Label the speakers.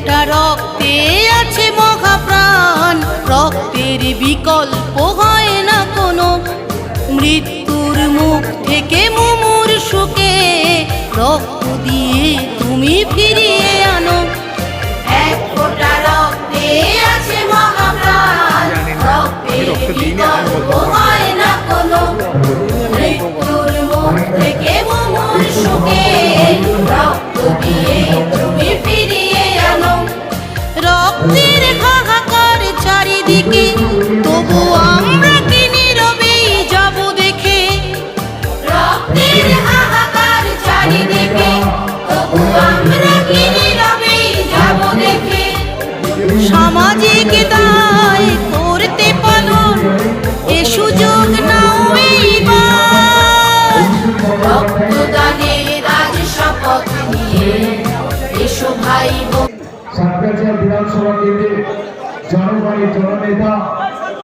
Speaker 1: ফোঁটা রক্তে আছে মহাপ্রাণ, রক্তের বিকল্প হয় না কোনো। মৃত্যুর মুখ থেকে মুমূর্ষুকে রক্ত দিয়ে তুমি ফিরিয়ে আনো। এক ফোঁটা রক্তে আছে মহাপ্রাণ, রক্তের বিকল্প হয় না কোনো। মৃত্যুর মুখ থেকে মুমূর্ষুকে রক্ত দিয়ে তুমি ফিরিয়ে আনো। রক্তের হাহাকার চারিদিকে, তবু আমরা কি নীরবেই যাব দেখে। রক্তের হাহাকার চারিদিকে, তবু আমরা কি নীরবেই যাব দেখে। সামাজিক দায় করতে পালন, এ সুযোগ নাও এইবার। রক্তদানের আজ শপথ নিয়ে এসো ভাই বোন।
Speaker 2: সাতগাছিয়া বিধানসভা কেন্দ্রে জনগণের জননেতা